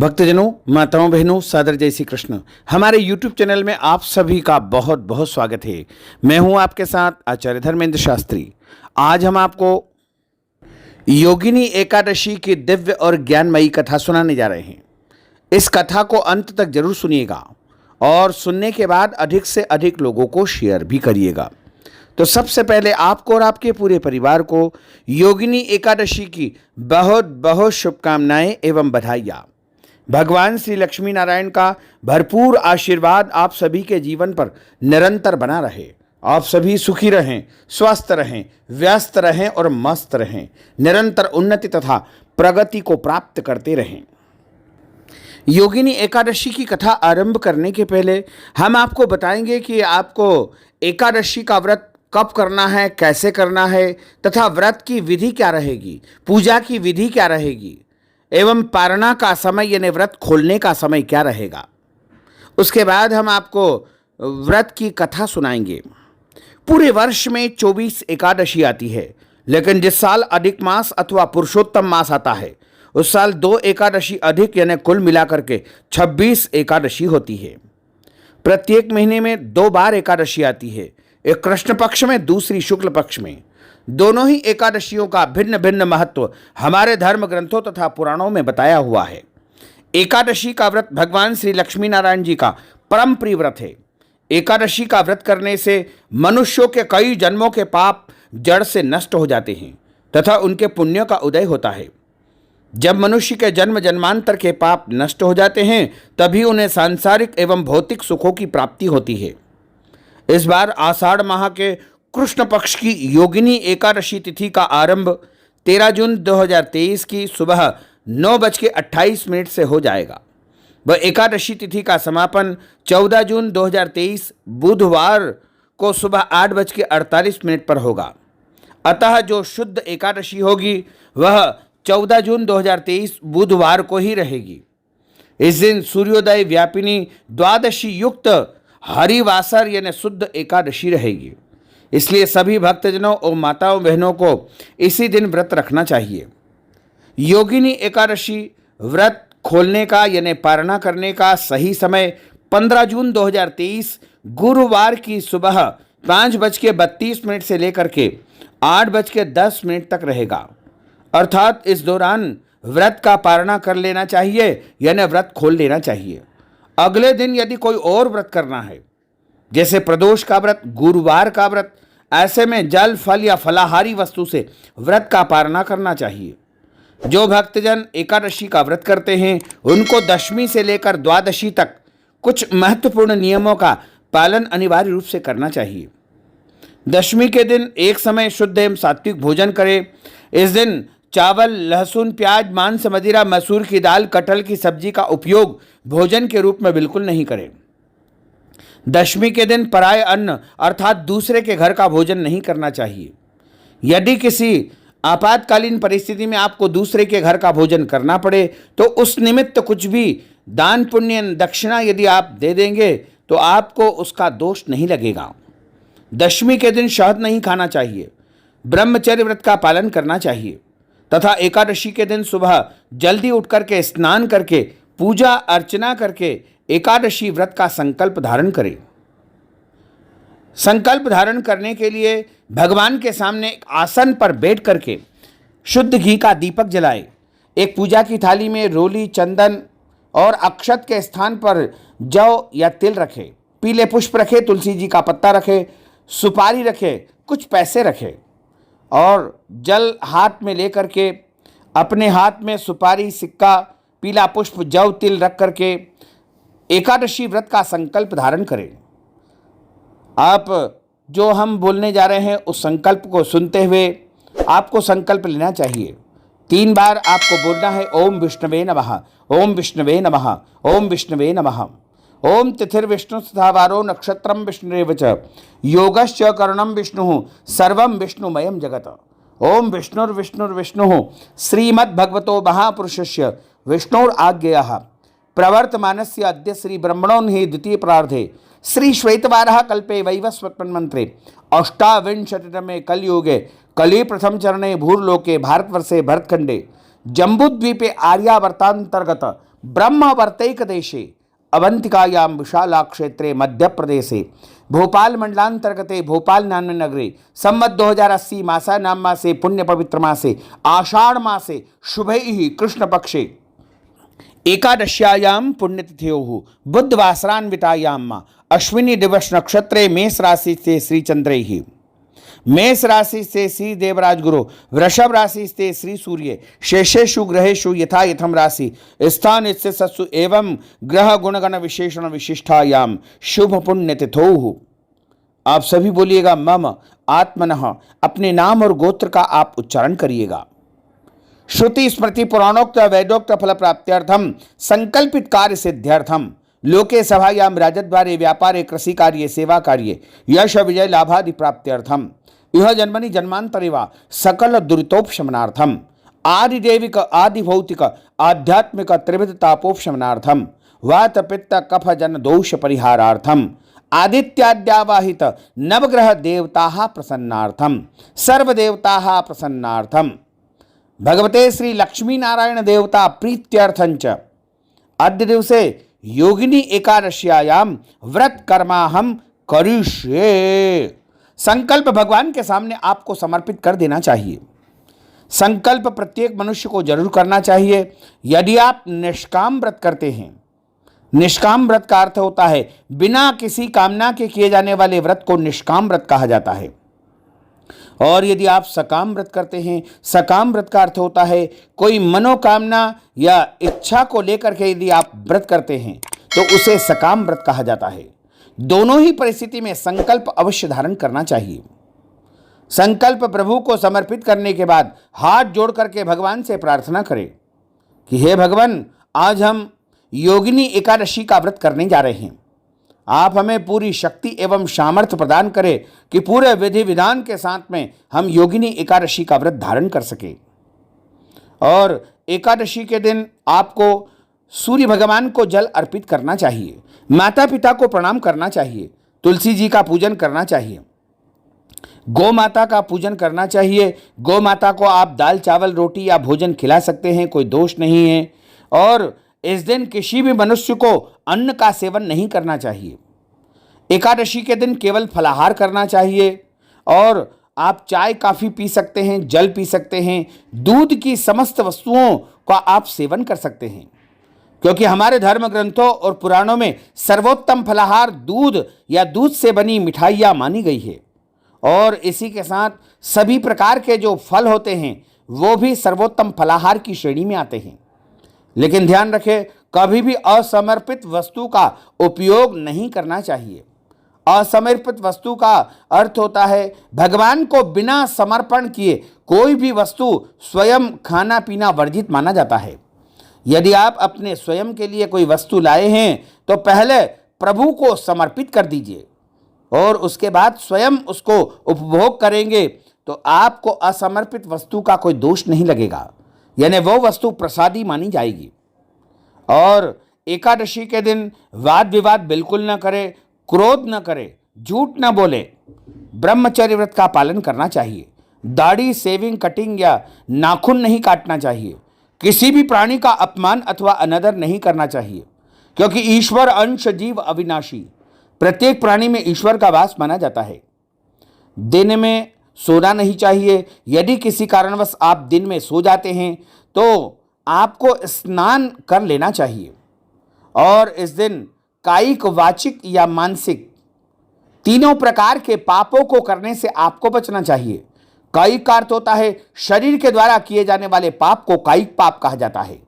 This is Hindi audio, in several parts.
भक्तजनों, माताओं, बहनों, सादर जय श्री कृष्ण। हमारे YouTube चैनल में आप सभी का बहुत बहुत स्वागत है। मैं हूं आपके साथ आचार्य धर्मेंद्र शास्त्री। आज हम आपको योगिनी एकादशी की दिव्य और ज्ञानमयी कथा सुनाने जा रहे हैं। इस कथा को अंत तक जरूर सुनिएगा और सुनने के बाद अधिक से अधिक लोगों को शेयर भी करिएगा। तो सबसे पहले आपको और आपके पूरे परिवार को योगिनी एकादशी की बहुत बहुत शुभकामनाएं एवं बधाइयाँ। भगवान श्री लक्ष्मी नारायण का भरपूर आशीर्वाद आप सभी के जीवन पर निरंतर बना रहे। आप सभी सुखी रहें, स्वस्थ रहें, व्यस्त रहें और मस्त रहें, निरंतर उन्नति तथा प्रगति को प्राप्त करते रहें। योगिनी एकादशी की कथा आरंभ करने के पहले हम आपको बताएंगे कि आपको एकादशी का व्रत कब करना है, कैसे करना है तथा व्रत की विधि क्या रहेगी, पूजा की विधि क्या रहेगी एवं पारणा का समय यानी व्रत खोलने का समय क्या रहेगा। उसके बाद हम आपको व्रत की कथा सुनाएंगे। पूरे वर्ष में 24 एकादशी आती है, लेकिन जिस साल अधिक मास अथवा पुरुषोत्तम मास आता है उस साल 2 एकादशी अधिक यानी कुल मिलाकर के 26 एकादशी होती है। प्रत्येक महीने में 2 बार एकादशी आती है, एक कृष्ण पक्ष में, दूसरी शुक्ल पक्ष में। दोनों ही एकादशियों का भिन्न भिन्न महत्व हमारे धर्म ग्रंथों तथा पुराणों में बताया हुआ है। एकादशी का व्रत भगवान श्री लक्ष्मी नारायण जी का परम प्रिय व्रत है। एकादशी का व्रत करने से मनुष्यों के कई जन्मों के पाप जड़ से नष्ट हो जाते हैं तथा उनके पुण्य का उदय होता है। जब मनुष्य के जन्म जन्मांतर के पाप नष्ट हो जाते हैं तभी उन्हें सांसारिक एवं भौतिक सुखों की प्राप्ति होती है। इस बार आषाढ़ माह के कृष्ण पक्ष की योगिनी एकादशी तिथि का आरंभ 13 जून 2023 की सुबह 9:28 से हो जाएगा। वह एकादशी तिथि का समापन 14 जून 2023 बुधवार को सुबह 8:48 पर होगा। अतः जो शुद्ध एकादशी होगी वह 14 जून 2023 बुधवार को ही रहेगी। इस दिन सूर्योदय व्यापिनी द्वादशी युक्त हरिवासर यानी शुद्ध एकादशी रहेगी। इसलिए सभी भक्तजनों और माताओं बहनों को इसी दिन व्रत रखना चाहिए। योगिनी एकादशी व्रत खोलने का यानी पारणा करने का सही समय 15 जून 2023 गुरुवार की सुबह 5:32 से लेकर के 8:10 तक रहेगा। अर्थात इस दौरान व्रत का पारणा कर लेना चाहिए यानी व्रत खोल लेना चाहिए। अगले दिन यदि कोई और व्रत करना है, जैसे प्रदोष का व्रत, गुरुवार का व्रत, ऐसे में जल, फल या फलाहारी वस्तु से व्रत का पारणा करना चाहिए। जो भक्तजन एकादशी का व्रत करते हैं उनको दशमी से लेकर द्वादशी तक कुछ महत्वपूर्ण नियमों का पालन अनिवार्य रूप से करना चाहिए। दशमी के दिन एक समय शुद्ध एवं सात्विक भोजन करें। इस दिन चावल, लहसुन, प्याज, मांस, मदिरा, मसूर की दाल, कटहल की सब्जी का उपयोग भोजन के रूप में बिल्कुल नहीं करें। दशमी के दिन पराय अन्न अर्थात दूसरे के घर का भोजन नहीं करना चाहिए। यदि किसी आपातकालीन परिस्थिति में आपको दूसरे के घर का भोजन करना पड़े तो उस निमित्त कुछ भी दान, पुण्य, दक्षिणा यदि आप दे देंगे तो आपको उसका दोष नहीं लगेगा। दशमी के दिन शहद नहीं खाना चाहिए। ब्रह्मचर्य व्रत का पालन करना चाहिए तथा एकादशी के दिन सुबह जल्दी उठ करके स्नान करके पूजा अर्चना करके एकादशी व्रत का संकल्प धारण करें। संकल्प धारण करने के लिए भगवान के सामने एक आसन पर बैठ करके शुद्ध घी का दीपक जलाएं। एक पूजा की थाली में रोली, चंदन और अक्षत के स्थान पर जौ या तिल रखें। पीले पुष्प रखें, तुलसी जी का पत्ता रखें, सुपारी रखें, कुछ पैसे रखें और जल हाथ में लेकर के अपने हाथ में सुपारी, सिक्का, पीला पुष्प, जौ, तिल रख करके एकादशी व्रत का संकल्प धारण करें। आप जो हम बोलने जा रहे हैं उस संकल्प को सुनते हुए आपको संकल्प लेना चाहिए। 3 बार आपको बोलना है, ओम विष्णवे नमः, ओम विष्णवे नमः, ओम विष्णवे नमः। ओम तिथिर्विष्णु तथा वारो नक्षत्रम विष्णुरेव च, योगश्च करणम विष्णु, सर्वम विष्णुमयम जगत। ओम विष्णुर्विष्णुर्विष्णु श्रीमद्भगवतो महापुरुषस्य विष्णुराज्ञया प्रवर्तमानस्य अद्य श्री ब्रह्मणो हि द्वितीय प्रार्धे श्री श्वेतवारः कल्पे वैवस्वत्पन् मंत्रे अष्टाविंशतितमे कलयुगे कली प्रथम चरणे भूर्लोके भारतवर्षे भरतखंडे जम्बूद्वीपे आर्यावर्तांतर्गत ब्रह्मवर्तैक देशे अवंतिकायां विशाला क्षेत्रे मध्य प्रदेशे भोपाल मंडलांतर्गते भोपाल नाम नगरे संवत 2080 मासा नाम मासे पुण्य पवित्र मासे आषाढ़ मासे शुभैः कृष्ण पक्षे एकादश्यायां पुण्यतिथ्योः बुधवासरान्वितायां अश्विनी दिवस नक्षत्रे मेष राशि से श्री चंद्रैः, मेष राशि से श्री देवराज गुरु, वृषभ राशि से श्री सूर्य, शेषेषु ग्रहेषु यथा यथम राशि स्थान सत्सु एवं ग्रह गुणगण विशेषण विशिष्टायां शुभ पुण्य तिथौ। आप सभी बोलिएगा मम आत्मनः, अपने नाम और गोत्र का आप उच्चारण करिएगा। श्रुति स्मृति पुराणोक्त वैदोक्त फल प्राप्त्यर्थम संकल्पित कार्य सिद्ध्यर्थम लोके सभायां राजद्वारे व्यापारे कृषि कार्ये सेवा कार्ये यश विजय लाभादि प्राप्त्यर्थम यह जन्मनि जन्मांतरे वा सकल दुरितोपशमनार्थम आदिदेविक आदि भौतिक आध्यात्मिक त्रिविध तापोपशमनार्थम वात पित्त कफ जन दोष परिहारार्थम आदित्याद्यावाहित नवग्रह देवताः प्रसन्नार्थम सर्वदेवताः प्रसन्नार्थम भगवते श्री लक्ष्मी नारायण देवता प्रीत्यर्थंच अद्य दिवसे योगिनी एकादश्यायां व्रत कर्माहम करिष्ये। संकल्प भगवान के सामने आपको समर्पित कर देना चाहिए। संकल्प प्रत्येक मनुष्य को जरूर करना चाहिए। यदि आप निष्काम व्रत करते हैं, निष्काम व्रत का अर्थ होता है बिना किसी कामना के किए जाने वाले व्रत को निष्काम व्रत कहा जाता है। और यदि आप सकाम व्रत करते हैं, सकाम व्रत का अर्थ होता है कोई मनोकामना या इच्छा को लेकर के यदि आप व्रत करते हैं तो उसे सकाम व्रत कहा जाता है। दोनों ही परिस्थिति में संकल्प अवश्य धारण करना चाहिए। संकल्प प्रभु को समर्पित करने के बाद हाथ जोड़ करके भगवान से प्रार्थना करें कि हे भगवान, आज हम योगिनी एकादशी का व्रत करने जा रहे हैं। आप हमें पूरी शक्ति एवं सामर्थ्य प्रदान करें कि पूरे विधि विधान के साथ में हम योगिनी एकादशी का व्रत धारण कर सके। और एकादशी के दिन आपको सूर्य भगवान को जल अर्पित करना चाहिए, माता पिता को प्रणाम करना चाहिए, तुलसी जी का पूजन करना चाहिए, गौ माता का पूजन करना चाहिए। गौ माता को आप दाल चावल रोटी या भोजन खिला सकते हैं, कोई दोष नहीं है। और इस दिन किसी भी मनुष्य को अन्न का सेवन नहीं करना चाहिए। एकादशी के दिन केवल फलाहार करना चाहिए। और आप चाय काफ़ी पी सकते हैं, जल पी सकते हैं, दूध की समस्त वस्तुओं का आप सेवन कर सकते हैं, क्योंकि हमारे धर्म ग्रंथों और पुराणों में सर्वोत्तम फलाहार दूध या दूध से बनी मिठाइयाँ मानी गई है। और इसी के साथ सभी प्रकार के जो फल होते हैं वो भी सर्वोत्तम फलाहार की श्रेणी में आते हैं। लेकिन ध्यान रखें, कभी भी असमर्पित वस्तु का उपयोग नहीं करना चाहिए। असमर्पित वस्तु का अर्थ होता है भगवान को बिना समर्पण किए कोई भी वस्तु स्वयं खाना पीना वर्जित माना जाता है। यदि आप अपने स्वयं के लिए कोई वस्तु लाए हैं तो पहले प्रभु को समर्पित कर दीजिए और उसके बाद स्वयं उसको उपभोग करेंगे तो आपको असमर्पित वस्तु का कोई दोष नहीं लगेगा, यानी वो वस्तु प्रसादी मानी जाएगी। और एकादशी के दिन वाद विवाद बिल्कुल न करें, क्रोध न करें, झूठ न बोले, ब्रह्मचर्य व्रत का पालन करना चाहिए। दाढ़ी सेविंग कटिंग या नाखून नहीं काटना चाहिए। किसी भी प्राणी का अपमान अथवा अनादर नहीं करना चाहिए, क्योंकि ईश्वर अंश जीव अविनाशी, प्रत्येक प्राणी में ईश्वर का वास माना जाता है। दिन में सोना नहीं चाहिए। यदि किसी कारणवश आप दिन में सो जाते हैं तो आपको स्नान कर लेना चाहिए। और इस दिन कायिक, वाचिक या मानसिक तीनों प्रकार के पापों को करने से आपको बचना चाहिए। कायिक का अर्थ होता है शरीर के द्वारा किए जाने वाले पाप को कायिक पाप कहा जाता है।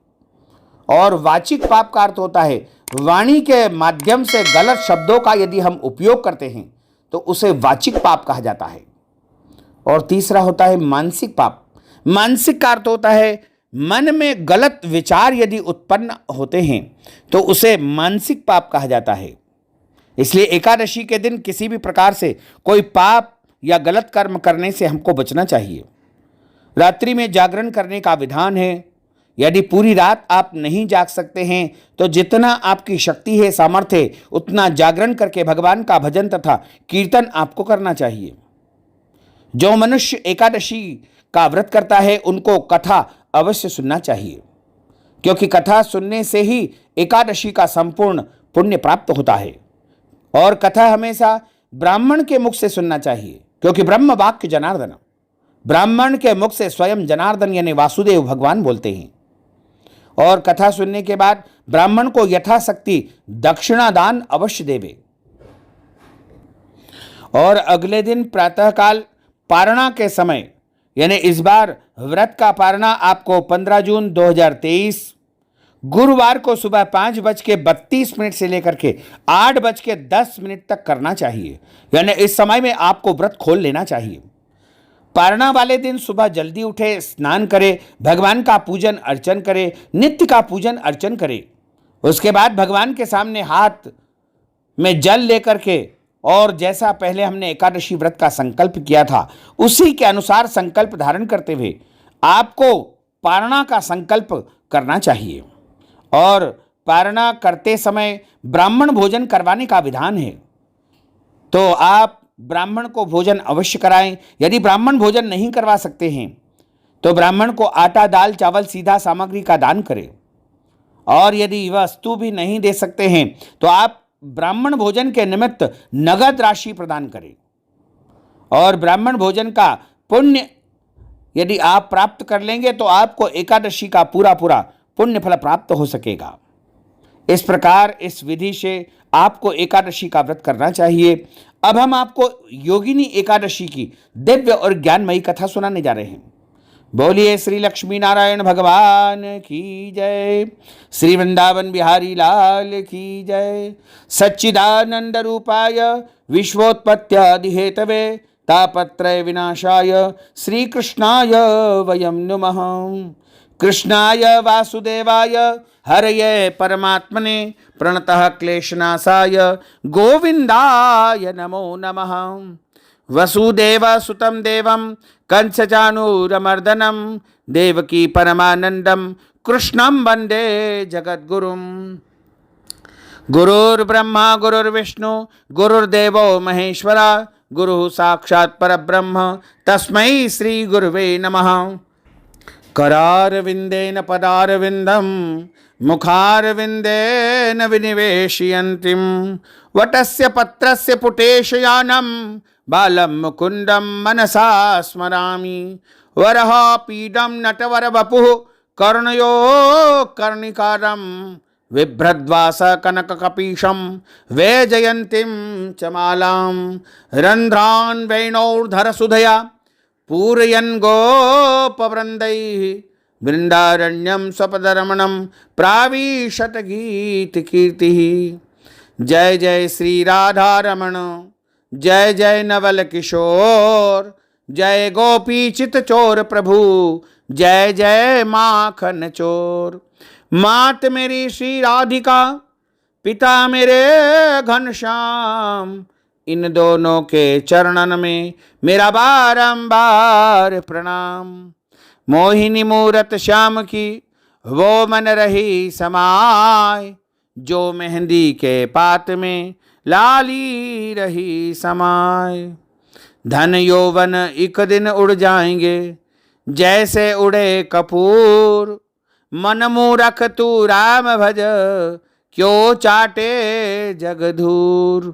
और वाचिक पाप का अर्थ होता है वाणी के माध्यम से गलत शब्दों का यदि हम उपयोग करते हैं तो उसे वाचिक पाप कहा जाता है। और तीसरा होता है मानसिक पाप। मानसिक का अर्थ होता है मन में गलत विचार यदि उत्पन्न होते हैं तो उसे मानसिक पाप कहा जाता है। इसलिए एकादशी के दिन किसी भी प्रकार से कोई पाप या गलत कर्म करने से हमको बचना चाहिए। रात्रि में जागरण करने का विधान है। यदि पूरी रात आप नहीं जाग सकते हैं तो जितना आपकी शक्ति है, सामर्थ्य है, उतना जागरण करके भगवान का भजन तथा कीर्तन आपको करना चाहिए। जो मनुष्य एकादशी का व्रत करता है उनको कथा अवश्य सुनना चाहिए। क्योंकि कथा सुनने से ही एकादशी का संपूर्ण पुण्य प्राप्त होता है। और कथा हमेशा ब्राह्मण के मुख से सुनना चाहिए, क्योंकि ब्रह्म वाक्य जनार्दन, ब्राह्मण के मुख से स्वयं जनार्दन यानी वासुदेव भगवान बोलते हैं। और कथा सुनने के बाद ब्राह्मण को यथाशक्ति दक्षिणा दान अवश्य देवे। और अगले दिन प्रातःकाल पारणा के समय, यानी इस बार व्रत का पारणा आपको 15 जून 2023 गुरुवार को सुबह 5:32 से लेकर के 8:10 तक करना चाहिए। यानी इस समय में आपको व्रत खोल लेना चाहिए। पारणा वाले दिन सुबह जल्दी उठे, स्नान करे, भगवान का पूजन अर्चन करे, नित्य का पूजन अर्चन करे। उसके बाद भगवान के सामने हाथ में जल लेकर के, और जैसा पहले हमने एकादशी व्रत का संकल्प किया था उसी के अनुसार संकल्प धारण करते हुए आपको पारणा का संकल्प करना चाहिए। और पारणा करते समय ब्राह्मण भोजन करवाने का विधान है, तो आप ब्राह्मण को भोजन अवश्य कराएं। यदि ब्राह्मण भोजन नहीं करवा सकते हैं तो ब्राह्मण को आटा, दाल, चावल, सीधा सामग्री का दान करें। और यदि वस्तु भी नहीं दे सकते हैं तो आप ब्राह्मण भोजन के निमित्त नगद राशि प्रदान करें। और ब्राह्मण भोजन का पुण्य यदि आप प्राप्त कर लेंगे तो आपको एकादशी का पूरा पुण्य फल प्राप्त हो सकेगा। इस प्रकार इस विधि से आपको एकादशी का व्रत करना चाहिए। अब हम आपको योगिनी एकादशी की दिव्य और ज्ञानमयी कथा सुनाने जा रहे हैं। बोलिए श्री लक्ष्मी नारायण भगवान की जय, श्री वृंदावन बिहारी लाल की जय। सच्चिदानंद रूपाय विश्वोत्पत्त्यादि हेतवे तापत्रय विनाशाय श्री कृष्णाय वयं नमः। कृष्णाय वासुदेवाय हरये परमात्मने प्रणतः क्लेशनाशाय गोविंदाय नमो नमः। वसुदेव सुतं देवं कंसचाणूरमर्दनं देवकी परमानंदं कृष्णं वंदे जगद्गुरुं। गुरुर्ब्रह्मा गुरुर्विष्णु गुरुर्देवो महेश्वरा गुरुः साक्षात् परब्रह्म तस्मै श्री गुरुवे नमः। करारविंदेन पदारविंदम मुखारविंदेन विनिवेशयन्तीं वटस्य पत्रस्य पुटेशयानं बालं मुकुन्दं मनसा स्मरामि। वरः पीडं नटवरवपुः कर्णयो कर्णिकारं बिभ्रद्वास कनककपीशं वैजयन्तीं च मालां। रन्ध्रान् वेणोर्धरसुधया पूरयन् गोपवृन्दैः वृन्दारण्यं स्वपदरमणं प्राविशत गीतकीर्तिः। जय जय श्री राधारमण, जय जय नवल किशोर, जय गोपी चित चोर प्रभु, जय जय माखन चोर। मात मेरी श्री राधिका, पिता मेरे घनश्याम, इन दोनों के चरणन में मेरा बारंबार प्रणाम। मोहिनी मूरत श्याम की वो मन रही समाय, जो मेहंदी के पात में लाली रही समाय। धन यौवन एक दिन उड़ जाएंगे जैसे उड़े कपूर, मन मूरख तू राम भज क्यों चाटे जगधूर।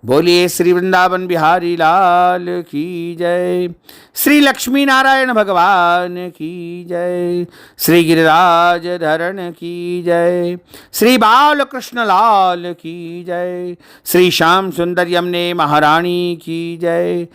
बोलिए श्री वृंदावन बिहारी लाल की जय, श्री लक्ष्मी नारायण भगवान की जय, श्री गिरिराज धरण की जय, श्री बाल कृष्ण लाल की जय, श्री श्याम सुंदर यमुने महारानी की जय।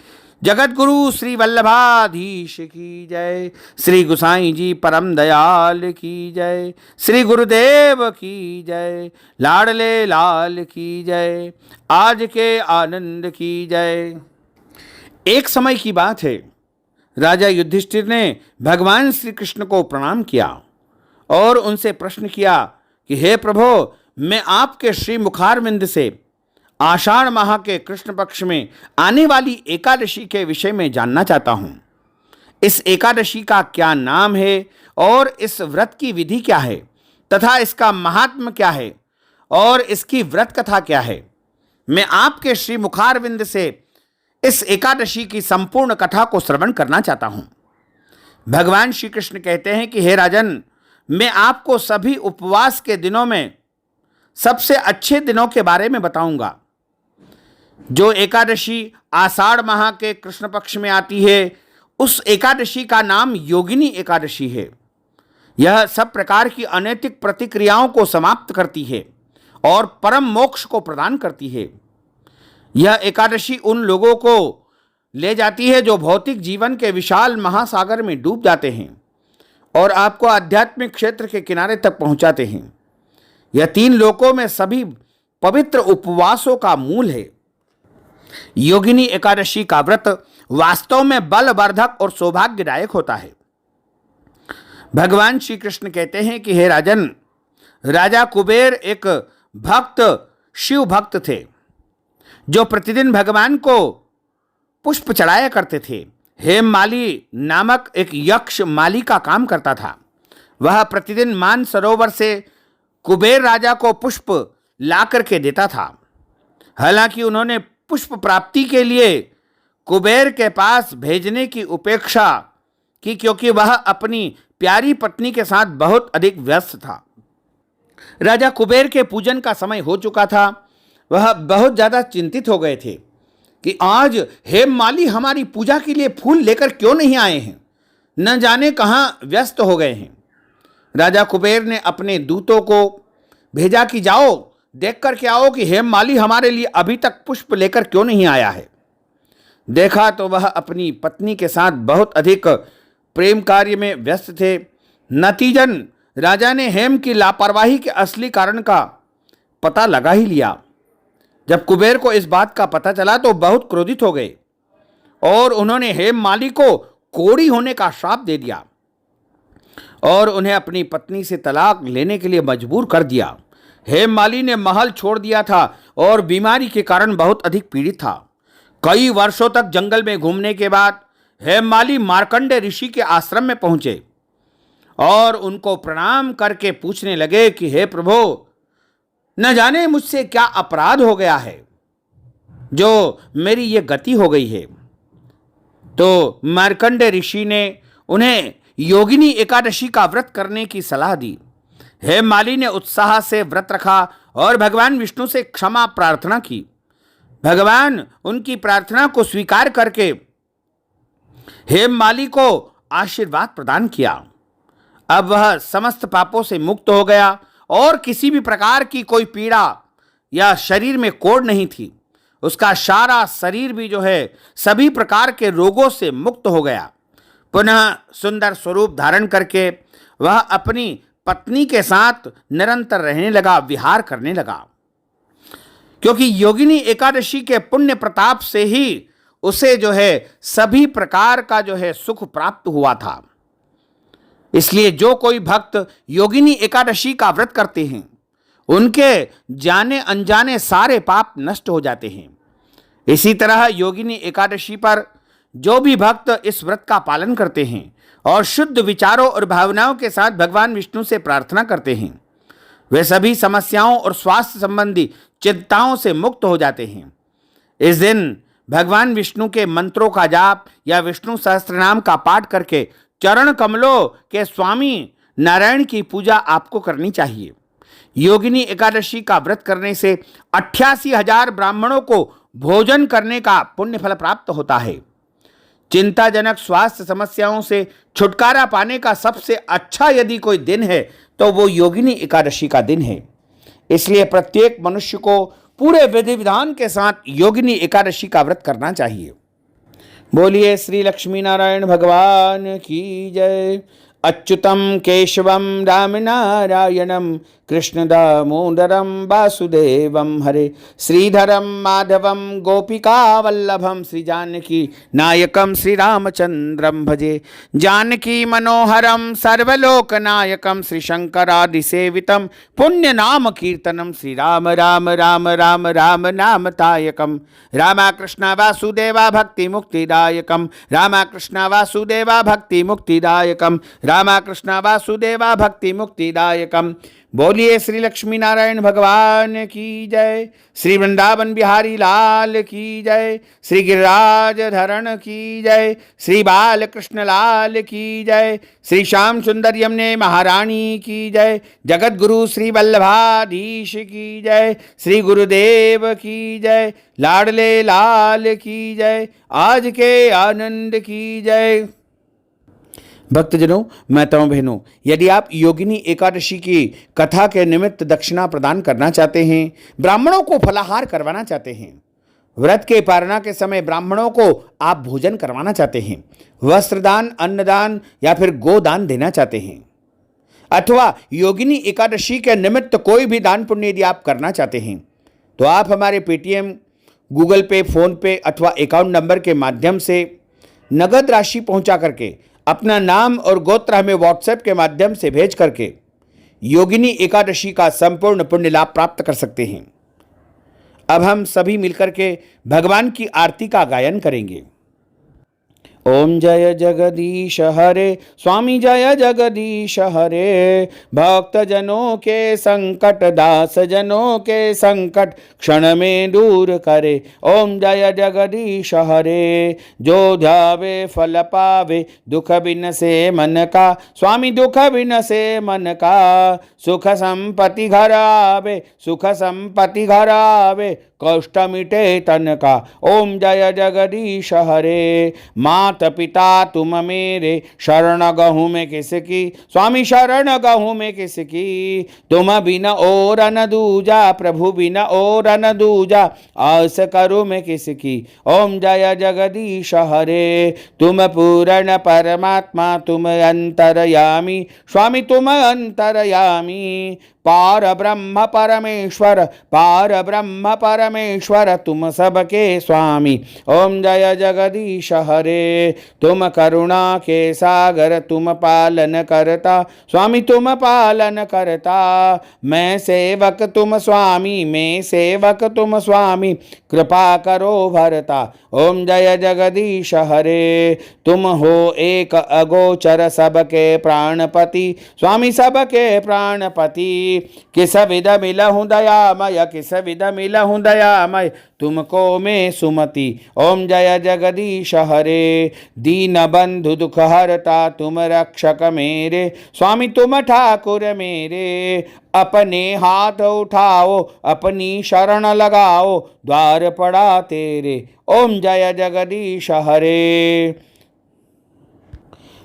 जगत गुरु श्री वल्लभाधीश की जय, श्री गुसाई जी परम दयाल की जय, श्री गुरुदेव की जय, लाडले लाल की जय, आज के आनंद की जय। एक समय की बात है, राजा युधिष्ठिर ने भगवान श्री कृष्ण को प्रणाम किया और उनसे प्रश्न किया कि हे प्रभो, मैं आपके श्री मुखारविंद से आषाढ़ माह के कृष्ण पक्ष में आने वाली एकादशी के विषय में जानना चाहता हूँ। इस एकादशी का क्या नाम है और इस व्रत की विधि क्या है तथा इसका महात्म्य क्या है और इसकी व्रत कथा क्या है। मैं आपके श्री मुखारविंद से इस एकादशी की संपूर्ण कथा को श्रवण करना चाहता हूँ। भगवान श्री कृष्ण कहते हैं कि हे राजन, मैं आपको सभी उपवास के दिनों में सबसे अच्छे दिनों के बारे में बताऊंगा। जो एकादशी आषाढ़ माह के कृष्ण पक्ष में आती है, उस एकादशी का नाम योगिनी एकादशी है। यह सब प्रकार की अनैतिक प्रतिक्रियाओं को समाप्त करती है और परम मोक्ष को प्रदान करती है। यह एकादशी उन लोगों को ले जाती है जो भौतिक जीवन के विशाल महासागर में डूब जाते हैं और आपको आध्यात्मिक क्षेत्र के किनारे तक पहुंचाते हैं। यह 3 लोकों में सभी पवित्र उपवासों का मूल है। योगिनी एकादशी का व्रत वास्तव में बलवर्धक और सौभाग्यदायक होता है। भगवान श्री कृष्ण कहते हैं कि हे राजन, राजा कुबेर एक भक्त शिव भक्त थे जो प्रतिदिन भगवान को पुष्प चढ़ाया करते थे। हेममाली नामक एक यक्ष माली का काम करता था। वह प्रतिदिन मान सरोवर से कुबेर राजा को पुष्प ला करके देता था। हालांकि उन्होंने पुष्प प्राप्ति के लिए कुबेर के पास भेजने की उपेक्षा की, क्योंकि वह अपनी प्यारी पत्नी के साथ बहुत अधिक व्यस्त था। राजा कुबेर के पूजन का समय हो चुका था। वह बहुत ज़्यादा चिंतित हो गए थे कि आज हेममाली हमारी पूजा के लिए फूल लेकर क्यों नहीं आए हैं, न जाने कहाँ व्यस्त हो गए हैं। राजा कुबेर ने अपने दूतों को भेजा कि जाओ देख कर के आओ कि हेममाली हमारे लिए अभी तक पुष्प लेकर क्यों नहीं आया है। देखा तो वह अपनी पत्नी के साथ बहुत अधिक प्रेम कार्य में व्यस्त थे। नतीजन राजा ने हेम की लापरवाही के असली कारण का पता लगा ही लिया। जब कुबेर को इस बात का पता चला तो बहुत क्रोधित हो गए और उन्होंने हेममाली को कोढ़ी होने का श्राप दे दिया और उन्हें अपनी पत्नी से तलाक लेने के लिए मजबूर कर दिया। हेममाली ने महल छोड़ दिया था और बीमारी के कारण बहुत अधिक पीड़ित था। कई वर्षों तक जंगल में घूमने के बाद हेममाली मार्कंडे ऋषि के आश्रम में पहुंचे और उनको प्रणाम करके पूछने लगे कि हे प्रभु, न जाने मुझसे क्या अपराध हो गया है जो मेरी ये गति हो गई है। तो मार्कंडे ऋषि ने उन्हें योगिनी एकादशी का व्रत करने की सलाह दी। हेममाली ने उत्साह से व्रत रखा और भगवान विष्णु से क्षमा प्रार्थना की। भगवान उनकी प्रार्थना को स्वीकार करके हेममाली को आशीर्वाद प्रदान किया। अब वह समस्त पापों से मुक्त हो गया और किसी भी प्रकार की कोई पीड़ा या शरीर में कोढ़ नहीं थी। उसका सारा शरीर भी जो है सभी प्रकार के रोगों से मुक्त हो गया। पुनः सुंदर स्वरूप धारण करके वह अपनी पत्नी के साथ निरंतर रहने लगा, विहार करने लगा। क्योंकि योगिनी एकादशी के पुण्य प्रताप से ही उसे जो है सभी प्रकार का जो है सुख प्राप्त हुआ था। इसलिए जो कोई भक्त योगिनी एकादशी का व्रत करते हैं, उनके जाने अनजाने सारे पाप नष्ट हो जाते हैं। इसी तरह योगिनी एकादशी पर जो भी भक्त इस व्रत का पालन करते हैं और शुद्ध विचारों और भावनाओं के साथ भगवान विष्णु से प्रार्थना करते हैं, वे सभी समस्याओं और स्वास्थ्य संबंधी चिंताओं से मुक्त हो जाते हैं। इस दिन भगवान विष्णु के मंत्रों का जाप या विष्णु सहस्त्रनाम का पाठ करके चरण कमलों के स्वामी नारायण की पूजा आपको करनी चाहिए। योगिनी एकादशी का व्रत करने से 88,000 ब्राह्मणों को भोजन करने का पुण्य फल प्राप्त होता है। चिंताजनक स्वास्थ्य समस्याओं से छुटकारा पाने का सबसे अच्छा यदि कोई दिन है तो वो योगिनी एकादशी का दिन है। इसलिए प्रत्येक मनुष्य को पूरे विधि विधान के साथ योगिनी एकादशी का व्रत करना चाहिए। बोलिए श्री लक्ष्मी नारायण भगवान की जय। अच्युतम केशवम राम नारायणम कृष्ण दामोदरम वासुदेवम हरे श्रीधरम माधवम गोपिका वल्लभम श्री जानकी नायकम श्री रामचंद्रम भजे। जानकी मनोहरम सर्वलोक नायकम श्री शंकरादि सेवितम पुण्य नाम कीर्तनम श्री राम राम राम राम राम नाम तायकम। रामा कृष्ण वासुदेवा भक्ति मुक्तिदायकम। रामा कृष्ण वासुदेवा भक्ति मुक्तिदायकम। रामा कृष्ण वासुदेवा भक्ति मुक्तिदायकम। बोलिए श्री लक्ष्मी नारायण भगवान की जय, श्री वृंदावन बिहारी लाल की जय, श्री गिरिराज धरण की जय, श्री बाल कृष्ण लाल की जय, श्री श्याम सुंदर यमुने महारानी की जय, जगत गुरु श्री वल्लभाधीश की जय, श्री गुरुदेव की जय, लाडले लाल की जय, आज के आनंद की जय। भक्तजनों, माताओं बहनों, यदि आप योगिनी एकादशी की कथा के निमित्त दक्षिणा प्रदान करना चाहते हैं, ब्राह्मणों को फलाहार करवाना चाहते हैं, व्रत के पारणा के समय ब्राह्मणों को आप भोजन करवाना चाहते हैं, वस्त्रदान, अन्नदान या फिर गोदान देना चाहते हैं, अथवा योगिनी एकादशी के निमित्त कोई भी दान पुण्य यदि आप करना चाहते हैं, तो आप हमारे पेटीएम, गूगल पे, फोन पे अथवा अकाउंट नंबर के माध्यम से नगद राशि पहुंचा करके अपना नाम और गोत्र हमें व्हाट्सएप के माध्यम से भेज करके योगिनी एकादशी का संपूर्ण पुण्य लाभ प्राप्त कर सकते हैं। अब हम सभी मिलकर के भगवान की आरती का गायन करेंगे। ओम जय जगदीश हरे, स्वामी जय जगदीश हरे, भक्त जनों के संकट, दास जनों के संकट क्षण में दूर करे। ओम जय जगदीश हरे, जो ध्यावे फल पावे, दुख बिन से मन का, स्वामी दुख बिन से मन का, सुख संपत्ति घर आवे, सुख संपत्ति घर आवे, कष्ट मिटे तन का। ओम जय जगदीश हरे, मात पिता तुम मेरे, शरण गहूँ में किसकी, स्वामी शरण गहूँ में किसकी, तुम बिना और न दूजा, प्रभु बिना और न दूजा, आस करूँ मैं किसकी। ओम जय जगदीश हरे, तुम पूर्ण परमात्मा, तुम अंतरयामी, स्वामी तुम अंतरयामी, पार ब्रह्म परमेश्वर, पार ब्रह्म परमेश्वर, तुम सबके स्वामी। ओम जय जगदीश हरे, तुम करुणा के सागर, तुम पालन करता, स्वामी तुम पालन करता, मैं सेवक तुम स्वामी, मैं सेवक तुम स्वामी, कृपा करो भरता। ओम जय जगदीश हरे, तुम हो एक अगोचर, सबके प्राणपति, स्वामी सबके प्राणपति, किस विध मिलहूँ दयामय, किस विध मिलहूँ दयामय, तुमको मैं सुमति। ओम जय जगदीश हरे, दीन बंधु दुख हरता, तुम रक्षक मेरे, स्वामी तुम ठाकुर मेरे, अपने हाथ उठाओ, अपनी शरण लगाओ, द्वार पड़ा तेरे। ओम जय जगदीश हरे,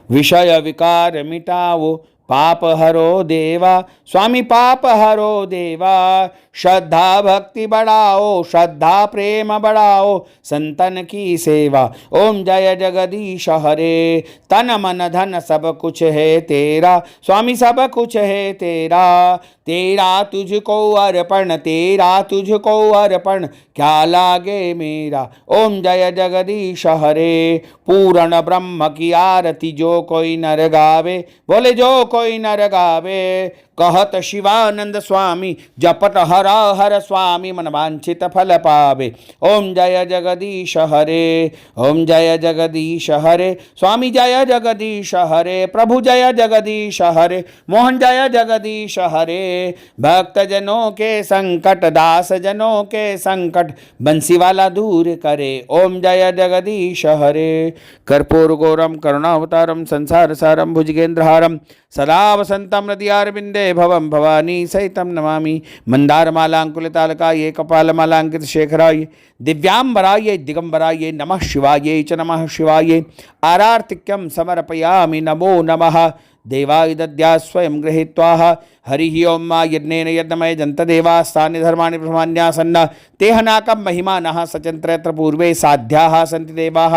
विषय विकार मिटाओ, पाप हरो देवा, स्वामी पाप हरो देवा, श्रद्धा भक्ति बढ़ाओ, श्रद्धा प्रेम बढ़ाओ, संतन की सेवा। ओम जय जगदीश हरे, तन मन धन सब कुछ है तेरा, स्वामी सब कुछ है तेरा, तेरा तुझको अर्पण, तेरा तुझको अर्पण, क्या लागे मेरा। ओम जय जगदीश हरे, पूर्ण ब्रह्म की आरती जो कोई नर गावे, बोले जो कोई नर गावे, कहत शिवानंद स्वामी, जपत हर हर स्वामी, मन वांछित फल पावे। ओम जय जगदीश हरे, ओम जय जगदीश हरे, स्वामी जय जगदीश हरे, प्रभु जय जगदीश हरे, मोहन जय जगदीश हरे, भक्त जनों के संकट, दास जनों के संकट, बंसी वाला दूर करे। ओम जय जगदीश हरे, कर्पूर गौरम करुणावतारम, संसार सारम भुजगेंद्रहारम, सदा वसंतम हृदयारविंदे भवम भवानी सहितम नमामि। मंदारमालांकुलितालकाय कपालमालांकित शेखराय, दिव्यांबराय दिगंबराय, नमः शिवाय च नमः शिवाय, आरार्तिक्यम समर्पयामि, नमो नमः। देवाय दद्या स्वयं गृहीत्वा, हरि ओम मा यज्ञेन यज्ञमय जन्तदेवास्तानि धर्माणि प्रथमान्यासन्न, तेहनाकं महिमानः सचन्त्रयत्र पूर्वे साध्याः सन्ति देवाः।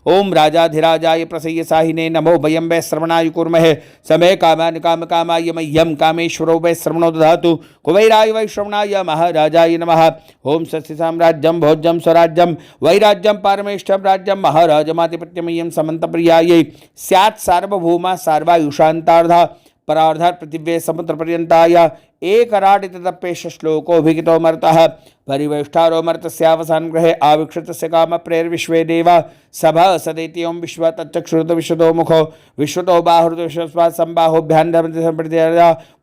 ओम राजाधिराजाय प्रसय्य साहिने नमो वयं वै श्रवणाय कुर्महे, समे कामानि कामकामाय मह्यं कामेश्वरो वै श्रवणो दधातु, कुबैराय वै श्रवणाय महाराजाय नमः। ओम सस्य साम्राज्यं भोज्यं स्वराज्यं वैराज्यं पारमेष्ठं राज्यं महाराजमाधिपत्यमय्यं समन्तप्रियायै स्यात् सार्वभौमा सार्वायुषान्तार्धा, परार्धः पृथिव्ये समुद्र पर्यन्ताय एकराट तप्येष श्लोकोऽभिहितो मर्तः परिवेष्टारो मर्तस्यावसान ग्रहे आविक्षतस्य काम प्रेर्विश्वे देवा सभा सदेति ओम विश्व तच्चक्षुरुत विश्वतो मुखो विश्वतो बाहुरुत विश्वस्वात् संबाहुभ्यां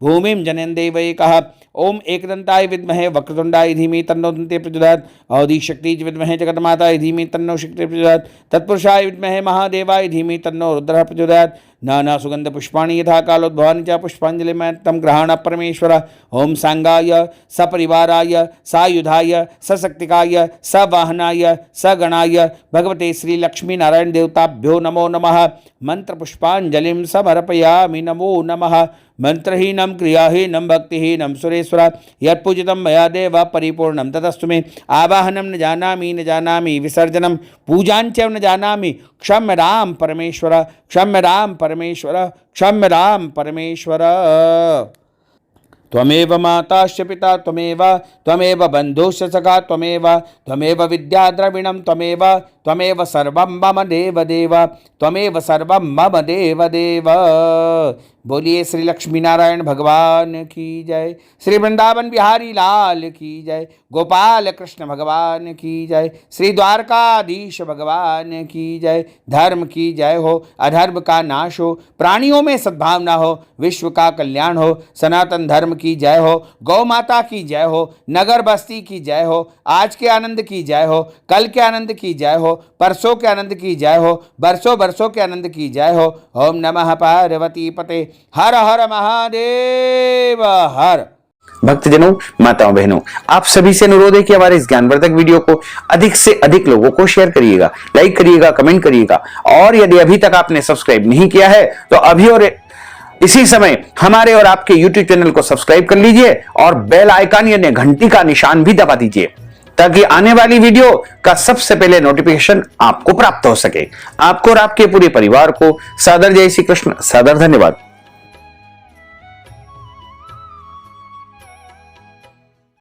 भूमिं जनयन् देवैकः ओम एकदंताय विद्महे वक्रतुंडाय धीमहि तन्नो दन्ते प्रचोदयात् आदिशक्ति विद्महे जगन्माताय धीमहि तन्नो शक्ति प्रचोदयात् तत्पुरुषाय विद्महे महादेवाय धीमहि तन्नो रुद्रः प्रचोदयात् नाना सुगंध पुष्पाणि यथा कालोद्भवानि च पुष्पांजलिमय तम ग्रहाण परमेश्वर ओम सांगाय सपरिवाराय सायुधाय सशक्तिकाय सवाहनाय सगणाय भगवते श्री लक्ष्मी नारायण देवताभ्यो नमो नमः मंत्र पुष्पांजलिं समर्पयामि नमो नमः मंत्रहीनं क्रियाहीनं भक्तिहीनं सुरेश्वर यत्पूजितं मया देव परिपूर्णं ततस्तु मे आवाहनं न जानामि विसर्जनं पूजाञ्च न जानामि क्षम्य राम परमेश्वर क्षम्य राम परमेश्वर क्षम्य राम परमेश्वर। त्वमेव माताश्च पिता त्वमेव बन्धुश्च सखा त्वमेव विद्या द्रविणं त्वमेव सर्वं मम देव त्वमेव सर्वं मम देव। बोलिए श्री लक्ष्मी नारायण भगवान की जय, श्री वृंदावन बिहारी लाल की जय, गोपाल कृष्ण भगवान की जय, श्री द्वारकाधीश भगवान की जय। धर्म की जय हो, अधर्म का नाश हो, प्राणियों में सद्भावना हो, विश्व का कल्याण हो, सनातन धर्म की जय हो, गौ माता की जय हो, नगर बस्ती की जय हो, आज के आनंद की जय हो, कल के आनंद की जय हो, परसों के आनंद की जय हो, बरसों बरसों के आनंद की जय हो। ओम नमः पार्वती पते हर हर महादेव हर। भक्तजनों, माताओं, बहनों, आप सभी से अनुरोध है कि हमारे इस ज्ञानवर्धक वीडियो को अधिक से अधिक लोगों को शेयर करिएगा, लाइक करिएगा, कमेंट करिएगा और यदि अभी तक आपने सब्सक्राइब नहीं किया है तो अभी और इसी समय हमारे और आपके YouTube चैनल को सब्सक्राइब कर लीजिए और बेल आइकन यानी घंटी का निशान भी दबा दीजिए ताकि आने वाली वीडियो का सबसे पहले नोटिफिकेशन आपको प्राप्त हो सके। आपको और आपके पूरे परिवार को सादर जय श्री कृष्ण, सादर धन्यवाद।